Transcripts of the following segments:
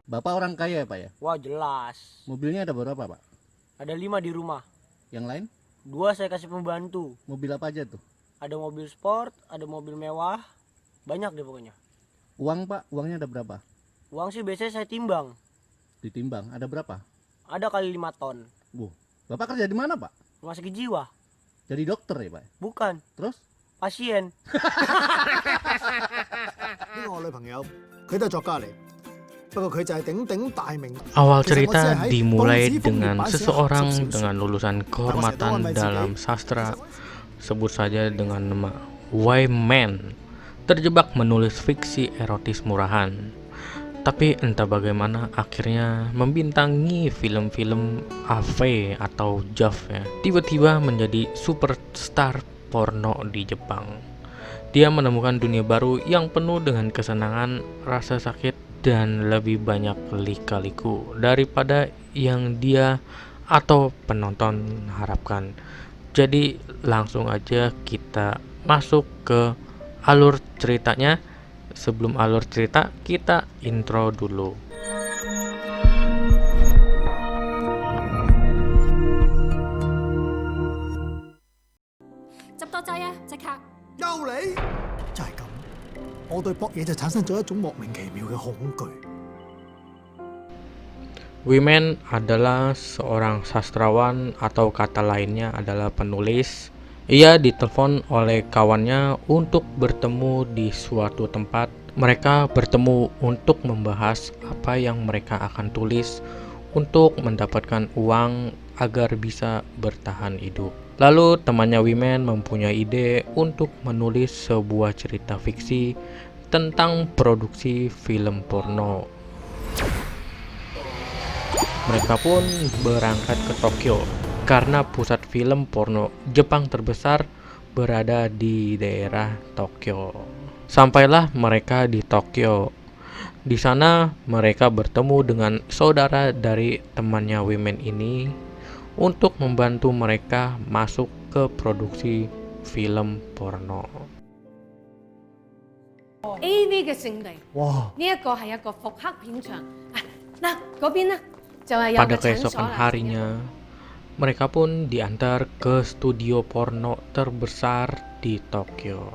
Bapak orang kaya ya Pak ya? Wah jelas. Mobilnya ada berapa Pak? Ada 5 di rumah. Yang lain? 2 saya kasih pembantu. Mobil apa aja tuh? Ada mobil sport, ada mobil mewah. Banyak deh pokoknya. Uang Pak, uangnya ada berapa? Uang sih biasanya saya timbang. Ditimbang, ada berapa? Ada kali 5 ton. Bapak kerja di mana Pak? Rumah sakit jiwa. Jadi dokter ya Pak? Bukan, Terus? pasien. 呢個我女朋友，佢都係作家嚟，不過佢就係鼎鼎大名。 Awal 其實我只係 cerita 喺 dimulai 報紙封面 dengan 版寫合 seseorang 輯小說 dengan lulusan 但我成日都 kehormatan 安慰自己 dalam sastra, sebut saja dengan nama Wyman, terjebak menulis fiksi erotis murahan. Tapi entah bagaimana akhirnya membintangi film-film AV atau JAV ya. Tiba-tiba menjadi superstar porno di Jepang. Dia menemukan dunia baru yang penuh dengan kesenangan, rasa sakit, dan lebih banyak lika-liku daripada yang dia atau penonton harapkan. Jadi langsung aja kita masuk ke alur ceritanya. Sebelum alur cerita, kita intro dulu.就係咁，我對搏嘢就產生咗一種莫名其妙嘅恐懼。 Wyman adalah seorang sastrawan atau kata lainnya adalah penulis. Ia ditelepon oleh kawannya untuk bertemu di suatu tempat. Mereka bertemu untuk membahas apa yang mereka akan tulis untuk mendapatkan uang agar bisa bertahan hidup. Lalu temannya Wyman mempunyai ide untuk menulis sebuah cerita fiksi tentang produksi film porno. Mereka pun berangkat ke Tokyo karena pusat film porno Jepang terbesar berada di daerah Tokyo. Sampailah mereka di Tokyo. Di sana mereka bertemu dengan saudara dari temannya Wyman ini untuk membantu mereka masuk ke produksi film porno. AV 嘅聖地，哇！呢一個係一個復刻片場。嗱，嗰邊呢就係有 Pada 個診所 keesokan 啦。 harinya, mereka pun diantar ke studio porno terbesar di Tokyo.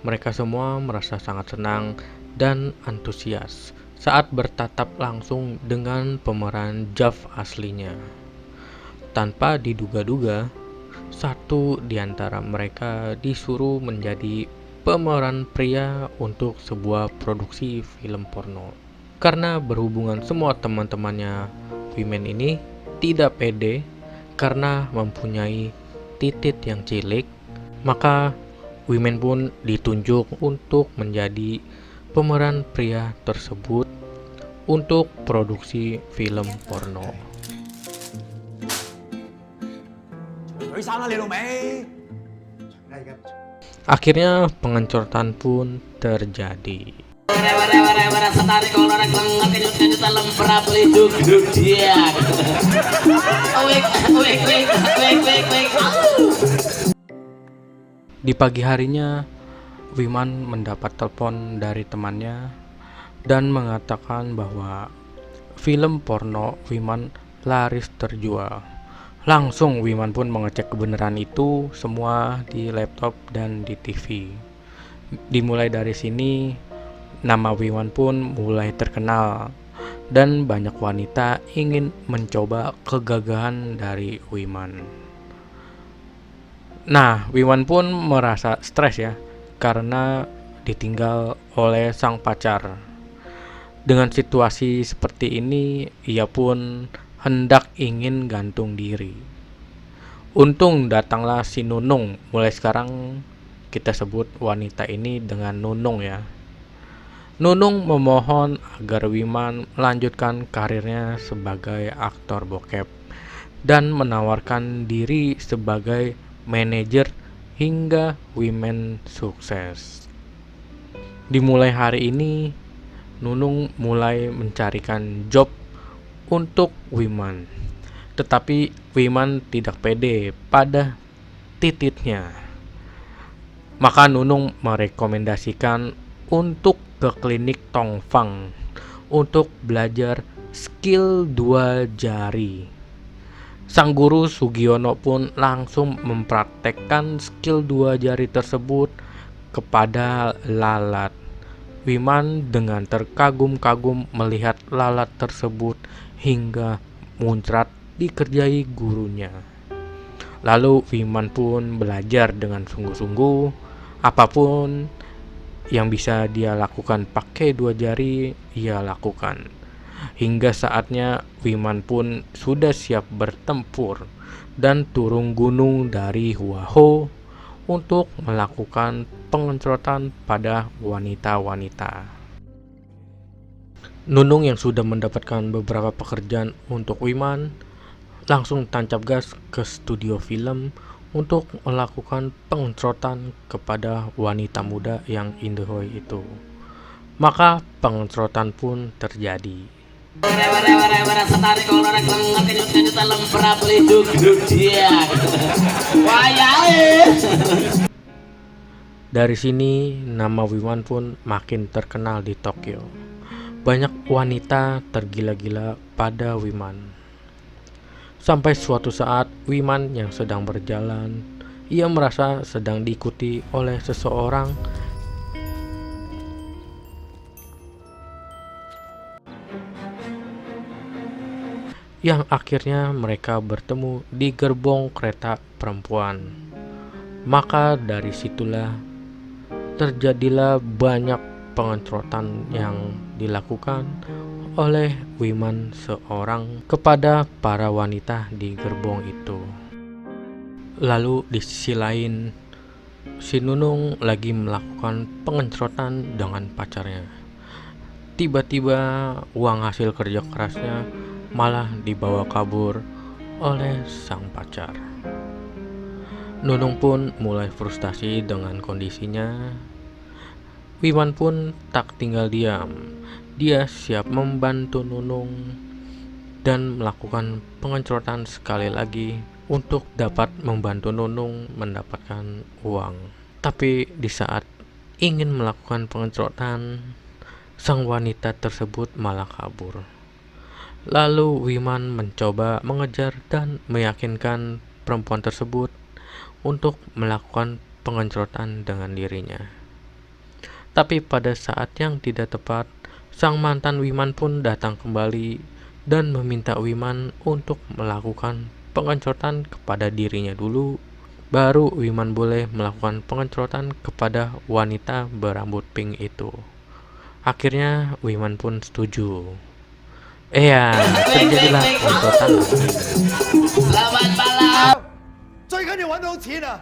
Mereka semua merasa sangat senang dan antusias saat bertatap langsung dengan pemeran JAV aslinya. Tanpa diduga-duga, satu di antara mereka disuruh menjadi pemeran pria untuk sebuah produksi film porno. Karena berhubungan semua teman-temannya Wyman ini tidak pede karena mempunyai titik yang cilik, maka Wyman pun ditunjuk untuk menjadi pemeran pria tersebut untuk produksi film porno. 除衫啦，你老味！ Akhirnya pengencotan pun terjadi. Di pagi harinya, Wyman mendapat telepon dari temannya dan mengatakan bahwa film porno Wyman laris terjual. Langsung Wyman pun mengecek kebenaran itu semua di laptop dan di TV. Dimulai dari sini, nama Wyman pun mulai terkenal dan banyak wanita ingin mencoba kegagahan dari Wyman. Nah, Wyman pun merasa stres ya karena ditinggal oleh sang pacar. Dengan situasi seperti ini, ia pun hendak ingin gantung diri. Untung datanglah si Nunung. Mulai sekarang kita sebut wanita ini dengan Nunung ya. Nunung memohon agar Wyman melanjutkan karirnya sebagai aktor bokep dan menawarkan diri sebagai manajer hingga Wyman sukses. Dimulai hari ini, Nunung mulai mencarikan job untuk Wyman. Tetapi Wyman tidak pede pada titiknya. Maka Nunung merekomendasikan untuk ke klinik Tongfang untuk belajar skill 2 jari. Sang guru Sugiono pun langsung mempraktekkan skill 2 jari tersebut kepada Lalat. Wiman dengan terkagum-kagum melihat Lalat tersebut hingga muncrat dikerjai gurunya. Lalu Wiman pun belajar dengan sungguh-sungguh. Apapun yang bisa dia lakukan pakai 2 jari, ia lakukan. Hingga saatnya Wiman pun sudah siap bertempur dan turun gunung dari Huaho untuk melakukan pengencrotan pada wanita-wanita. Nunung yang sudah mendapatkan beberapa pekerjaan untuk Wiman langsung tancap gas ke studio film untuk melakukan pengencrotan kepada wanita muda yang indehoi itu. Maka pengencrotan pun terjadi. Dari sini nama Wiman pun makin terkenal di Tokyo. Banyak wanita tergila-gila pada Wiman. Sampai suatu saat Wiman yang sedang berjalan, ia merasa sedang diikuti oleh seseorang yang akhirnya mereka bertemu di gerbong kereta perempuan. Maka dari situlah terjadilah banyak pengencrotan yang dilakukan oleh Wiman seorang kepada para wanita di gerbong itu. Lalu di sisi lain, si Nunung lagi melakukan pengencrotan dengan pacarnya. Tiba-tiba uang hasil kerja kerasnya malah dibawa kabur oleh sang pacar. Nunung pun mulai frustasi dengan kondisinya. Wiman pun tak tinggal diam. Dia siap membantu Nunung dan melakukan pengencrotan sekali lagi untuk dapat membantu Nunung mendapatkan uang. Tapi di saat ingin melakukan pengencrotan, sang wanita tersebut malah kabur. Lalu Wiman mencoba mengejar dan meyakinkan perempuan tersebut untuk melakukan pengencrotan dengan dirinya. Tapi pada saat yang tidak tepat, sang mantan Wiman pun datang kembali dan meminta Wiman untuk melakukan pengencrotan kepada dirinya dulu, baru Wiman boleh melakukan pengencrotan kepada wanita berambut pink itu. Akhirnya Wiman pun setuju. Terjadilah pengencrotan. Selamat malam. 最緊要揾到錢啊！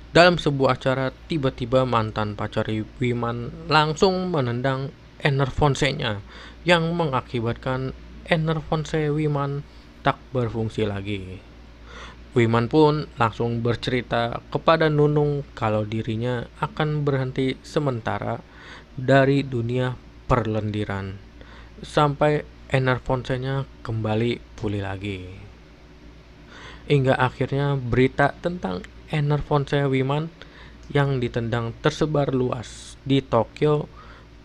Dalam sebuah acara, tiba-tiba mantan pacar Wiman langsung menendang Enervonsenya yang mengakibatkan Enervonse Wiman tak berfungsi lagi. Wiman pun langsung bercerita kepada Nunung kalau dirinya akan berhenti sementara dari dunia perlendiran sampai Enervonsenya kembali pulih lagi. Hingga akhirnya berita tentang Enervonse Wiman yang ditendang tersebar luas di Tokyo,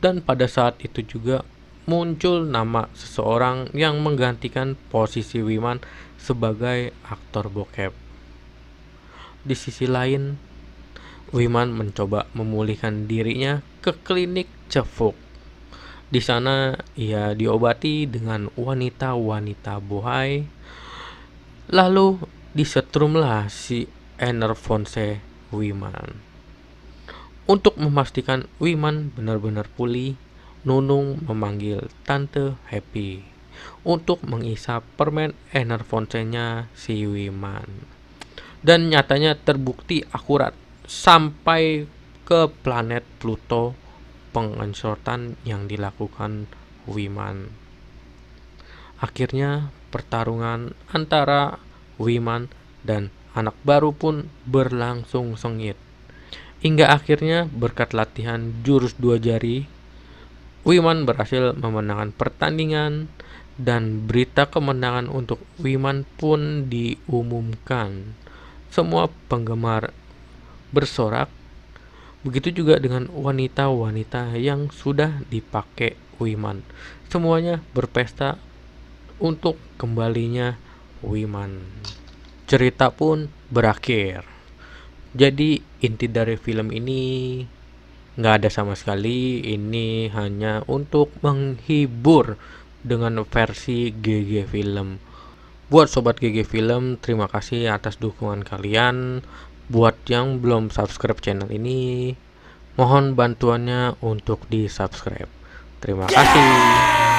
dan pada saat itu juga muncul nama seseorang yang menggantikan posisi Wiman sebagai aktor bokep. Di sisi lain, Wiman mencoba memulihkan dirinya ke klinik Cefuk. Di sana ia diobati dengan wanita-wanita bohai. Lalu disetrumlah si Enervonse Wiman. Untuk memastikan Wiman benar-benar pulih, Nunung memanggil Tante Happy untuk mengisap permen Enervonsenya si Wiman. Dan nyatanya terbukti akurat sampai ke planet Pluto pengencrotan yang dilakukan Wiman. Akhirnya pertarungan antara Wiman dan anak baru pun berlangsung sengit. Hingga akhirnya berkat latihan jurus 2 jari, Wiman berhasil memenangkan pertandingan dan berita kemenangan untuk Wiman pun diumumkan. semua penggemar bersorak. Begitu juga dengan wanita-wanita yang sudah dipakai Wiman. Semuanya berpesta untuk kembalinya Wiman. Cerita pun berakhir. Jadi inti dari film ini nggak ada sama sekali. Ini hanya untuk menghibur dengan versi GG Film. Buat sobat GG Film, terima kasih atas dukungan kalian. Buat yang belum subscribe channel ini, mohon bantuannya untuk di subscribe. Terima kasih.